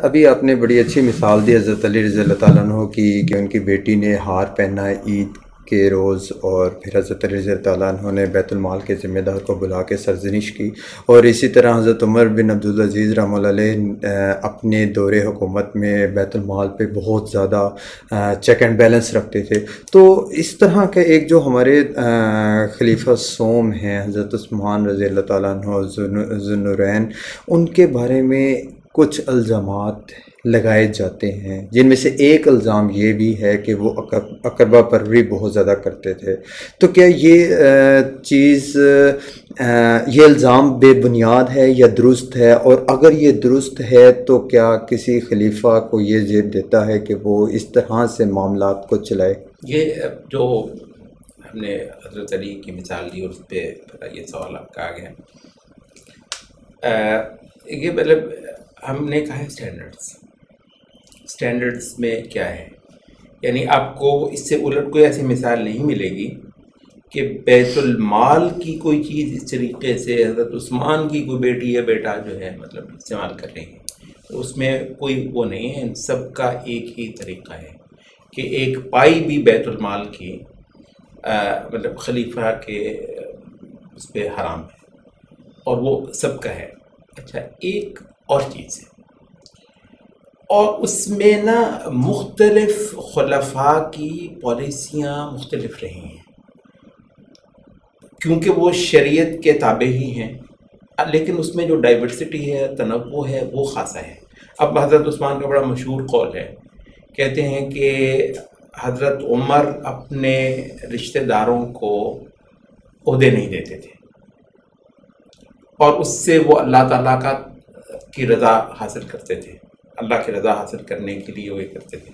ابھی آپ نے بڑی اچھی مثال دی حضرت علی رضی اللہ تعالیٰ عنہ کی کہ ان کی بیٹی نے ہار پہنا عید کے روز، اور پھر حضرت علی رضی اللہ تعالیٰ عنہ نے بیت المال کے ذمہ دار کو بلا کے سرزنش کی. اور اسی طرح حضرت عمر بن عبدالعزیز رحمہ اللہ علیہ اپنے دور حکومت میں بیت المال پہ بہت زیادہ چیک اینڈ بیلنس رکھتے تھے. تو اس طرح کے ایک جو ہمارے خلیفہ سوم ہیں حضرت عثمان رضی اللہ تعالیٰ عنہ ذو النورین، ان کے بارے میں کچھ الزامات لگائے جاتے ہیں، جن میں سے ایک الزام یہ بھی ہے کہ وہ اقربا پروری بہت زیادہ کرتے تھے. تو کیا یہ چیز یہ الزام بے بنیاد ہے یا درست ہے؟ اور اگر یہ درست ہے تو کیا کسی خلیفہ کو یہ زیب دیتا ہے کہ وہ اس طرح سے معاملات کو چلائے؟ یہ جو ہم نے حضرت علی کی مثال دی اور اس پہ یہ سوال آپ کا آ گیا، یہ مطلب ہم نے کہا ہے سٹینڈرڈز میں کیا ہے، یعنی آپ کو اس سے الٹ کوئی ایسی مثال نہیں ملے گی کہ بیت المال کی کوئی چیز اس طریقے سے حضرت عثمان کی کوئی بیٹی یا بیٹا جو ہے مطلب استعمال کر رہے ہیں. تو اس میں کوئی وہ نہیں ہے، ان سب کا ایک ہی طریقہ ہے کہ ایک پائی بھی بیت المال کی مطلب خلیفہ کے اس پہ حرام ہے اور وہ سب کا ہے. اچھا، ایک اور چیز ہے، اور اس میں نا مختلف خلفاء کی پالیسیاں مختلف رہی ہیں کیونکہ وہ شریعت کے تابع ہی ہیں، لیکن اس میں جو ڈائیورسٹی ہے، تنوع ہے، وہ خاصا ہے. اب حضرت عثمان کا بڑا مشہور قول ہے، کہتے ہیں کہ حضرت عمر اپنے رشتہ داروں کو عہدے نہیں دیتے تھے اور اس سے وہ اللہ تعالیٰ کی رضا حاصل کرتے تھے، اللہ کی رضا حاصل کرنے کے لیے وہ یہ کرتے تھے.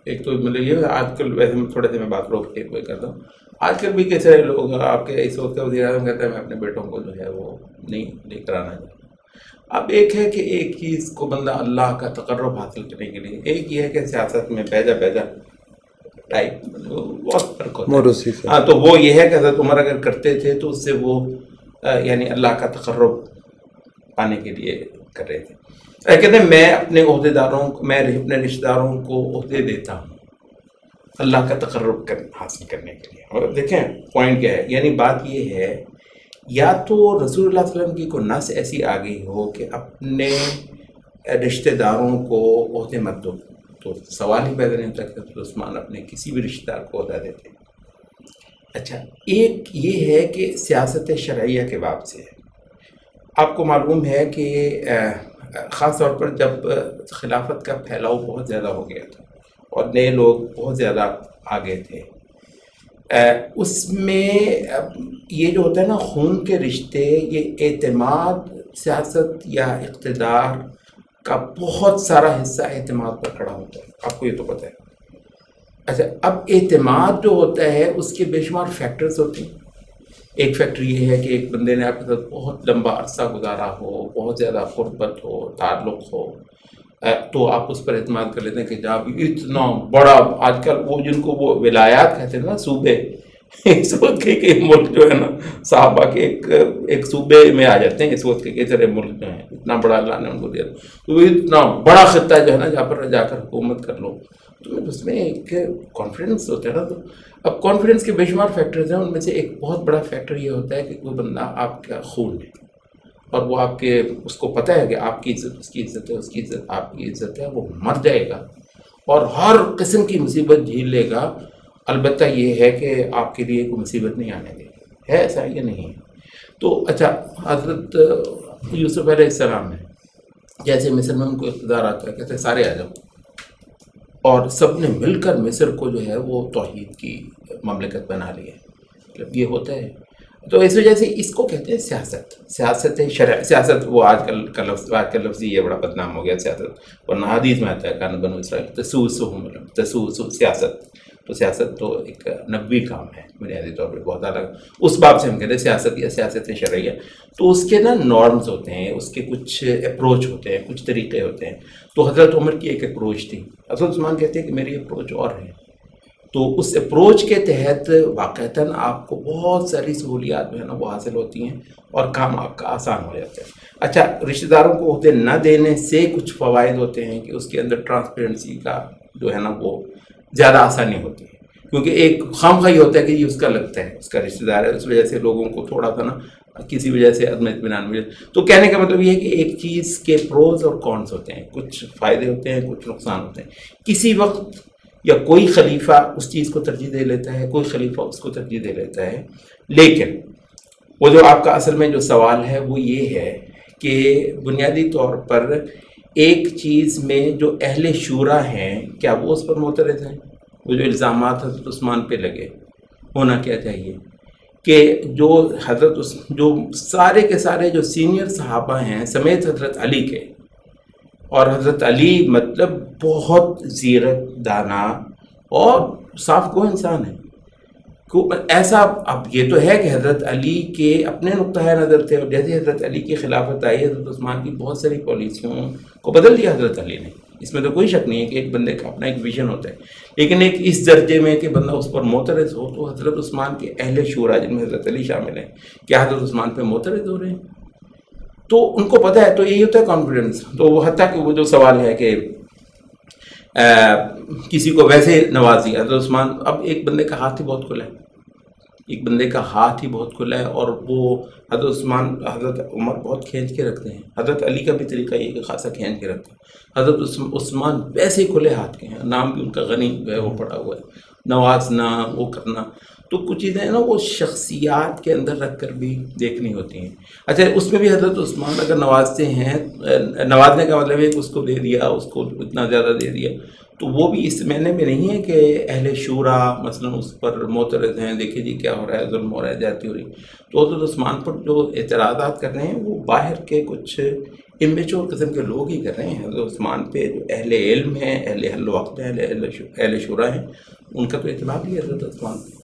ایک تو مطلب یہ آج کل ویسے میں تھوڑے سے میں بات روک کے وہ کرتا ہوں، آج کل بھی کئی سارے لوگ آپ کے اس وقت کا وزیر اعظم کہتا ہے میں اپنے بیٹوں کو جو ہے وہ نہیں لے کر آنا چاہتا. اب ایک ہے کہ ایک چیز کو بندہ اللہ کا تقرب حاصل کرنے کے لیے، ایک یہ ہے کہ سیاست میں بیجا ٹائپ بہت فرق ہوتا ہے. ہاں، تو وہ یہ ہے کہ حضرت عمر اگر کرتے تھے تو اس سے وہ یعنی اللہ کا تقرب پانے کے لیے کر رہے تھے. کہتے ہیں میں اپنے عہدے داروں کو، میں اپنے رشتہ داروں کو عہدے دیتا ہوں اللہ کا تقرب حاصل کرنے کے لیے. اور دیکھیں پوائنٹ کیا ہے، یعنی بات یہ ہے یا تو رسول اللہ صلی اللہ علیہ وسلم کی کوئی نص ایسی آ گئی ہو کہ اپنے رشتہ داروں کو عہدے مت دو، تو سوال ہی پیدا نہیں ہوتا کہ حضرت عثمان اپنے کسی بھی رشتہ دار کو عہدہ دیتے. اچھا، ایک یہ ہے کہ سیاست شرعیہ کے باب سے آپ کو معلوم ہے کہ خاص طور پر جب خلافت کا پھیلاؤ بہت زیادہ ہو گیا تھا اور نئے لوگ بہت زیادہ آ گئے تھے، اس میں یہ جو ہوتا ہے نا خون کے رشتے، یہ اعتماد سیاست یا اقتدار کا بہت سارا حصہ اعتماد پر کھڑا ہوتا ہے، آپ کو یہ تو پتہ ہے. اچھا، اب اعتماد جو ہوتا ہے اس کے بے شمار فیکٹرز ہوتے ہیں. ایک فیکٹر یہ ہے کہ ایک بندے نے آپ کے ساتھ بہت لمبا عرصہ گزارا ہو، بہت زیادہ قربت ہو، تعلق ہو، تو آپ اس پر اعتماد کر لیتے ہیں کہ جب اتنا بڑا آج کل وہ جن کو وہ ولایات کہتے ہیں نا، صوبے، اس وقت کے ملک جو ہے نا صحابہ کے ایک صوبے میں آ جاتے ہیں. اس وقت کے کئی سارے ملک جو ہیں اتنا بڑا اللہ نے ان کو دیا، تو وہ اتنا بڑا خطہ جو ہے نا جہاں پر جا کر حکومت کر لو، تو اس میں ایک کانفیڈنس ہوتا ہے نا. تو اب کانفیڈنس کے بے شمار فیکٹرز ہیں، ان میں سے ایک بہت بڑا فیکٹر یہ ہوتا ہے کہ کوئی بندہ آپ کا خون ہے اور وہ آپ کے اس کو پتہ ہے کہ آپ کی عزت اس کی عزت ہے، اس کی عزت آپ کی عزت ہے، وہ مر جائے گا اور ہر قسم کی مصیبت جھیل لے گا، البتہ یہ ہے کہ آپ کے لیے کوئی مصیبت نہیں آنے دے گی. ہے ایسا یا نہیں ہے؟ تو اچھا، حضرت یوسف علیہ السلام ہے، جیسے مصر میں ان کو اقتدار آتا ہے، کہتے ہیں سارے آ جاؤ، اور سب نے مل کر مصر کو جو ہے وہ توحید کی مملکت بنا لی ہے. مطلب یہ ہوتا ہے. تو اس وجہ سے اس کو کہتے ہیں سیاست شرع. سیاست وہ آج کل لفظ یہ بڑا بدنام ہو گیا سیاست، ورنہ حدیث میں آتا ہے کان بنو اسرائیل تسوس سیاست. تو سیاست تو ایک نبوی کام ہے بنیادی طور پہ، بہت الگ. اس باب سے ہم کہتے ہیں سیاست یا سیاست شرعیہ. تو اس کے نا نارمز ہوتے ہیں، اس کے کچھ اپروچ ہوتے ہیں، کچھ طریقے ہوتے ہیں. تو حضرت عمر کی ایک اپروچ تھی. حضرت عثمان کہتے ہیں کہ میری اپروچ اور ہے، تو اس اپروچ کے تحت واقعتاً آپ کو بہت ساری سہولیات جو ہے نا وہ حاصل ہوتی ہیں اور کام آپ کا آسان ہو جاتا ہے۔ اچھا، رشتہ داروں کو عہدے نہ دینے سے کچھ فوائد ہوتے ہیں کہ اس کے اندر ٹرانسپیرنسی کا جو ہے نا وہ زیادہ آسانی ہوتی ہے، کیونکہ ایک خواہی ہوتا ہے کہ یہ اس کا لگتا ہے، اس کا رشتہ دار ہے، اس وجہ سے لوگوں کو تھوڑا سا نا کسی وجہ سے عدم اطمینان ملے۔ تو کہنے کا مطلب یہ ہے کہ ایک چیز کے پروز اور کونس ہوتے ہیں، کچھ فائدے ہوتے ہیں، کچھ نقصان ہوتے ہیں۔ کسی وقت یا کوئی خلیفہ اس چیز کو ترجیح دے لیتا ہے، کوئی خلیفہ اس کو ترجیح دے لیتا ہے، لیکن وہ جو آپ کا اصل میں جو سوال ہے وہ یہ ہے کہ بنیادی طور پر ایک چیز میں جو اہل شورا ہیں کیا وہ اس پر معترض ہیں؟ وہ جو الزامات حضرت عثمان پہ لگے، ہونا کیا چاہیے کہ جو سارے کے سارے جو سینئر صحابہ ہیں سمیت حضرت علی کے، اور حضرت علی مطلب بہت زیرک، دانا اور صاف کو انسان ہے، ایسا اب یہ تو ہے کہ حضرت علی کے اپنے نقطۂ نظر تھے، اور جیسے حضرت علی کی خلافت آئی حضرت عثمان کی بہت ساری پالیسیوں کو بدل دیا حضرت علی نے، اس میں تو کوئی شک نہیں ہے کہ ایک بندے کا اپنا ایک ویژن ہوتا ہے، لیکن ایک اس درجے میں کہ بندہ اس پر معترض ہو، تو حضرت عثمان کے اہل شورا جن میں حضرت علی شامل ہیں کیا حضرت عثمان پہ معترض ہو رہے ہیں؟ تو ان کو پتہ ہے، تو یہی ہوتا ہے کانفیڈنس۔ تو وہ حتیٰ کہ وہ جو سوال ہے کہ کسی کو ویسے نواز دیا حضرت عثمان، اب ایک بندے کا ہاتھ ہی بہت کھلا ہے، ایک بندے کا ہاتھ ہی بہت کھلا ہے، اور وہ حضرت عثمان حضرت عمر بہت کھینچ کے رکھتے ہیں، حضرت علی کا بھی طریقہ یہ کہ خاصا کھینچ کے رکھتے ہیں، حضرت عثمان ویسے ہی کھلے ہاتھ کے ہیں، نام بھی ان کا غنی جو ہے وہ پڑا ہوا ہے، نوازنا وہ کرنا، تو کچھ چیزیں نا وہ شخصیات کے اندر رکھ کر بھی دیکھنی ہوتی ہیں۔ اچھا، اس میں بھی حضرت عثمان اگر نوازتے ہیں، نوازنے کا مطلب ہے کہ اس کو دے دیا، اس کو اتنا زیادہ دے دیا، تو وہ بھی اس معنی میں نہیں ہے کہ اہل شورا مثلا اس پر معترض ہیں، دیکھیں جی کیا ہو رہا ہے، ظلم ہو رہا ہے، زیادتی ہو رہی ہے۔ تو حضرت عثمان پر جو اعتراضات کر رہے ہیں وہ باہر کے کچھ امیچور قسم کے لوگ ہی کر رہے ہیں، حضرت عثمان پہ جو اہل علم ہیں، اہل وقت ہیں، اہل شورا ہیں، ان کا تو اعتماد ہی ہے حضرت عثمان پہ۔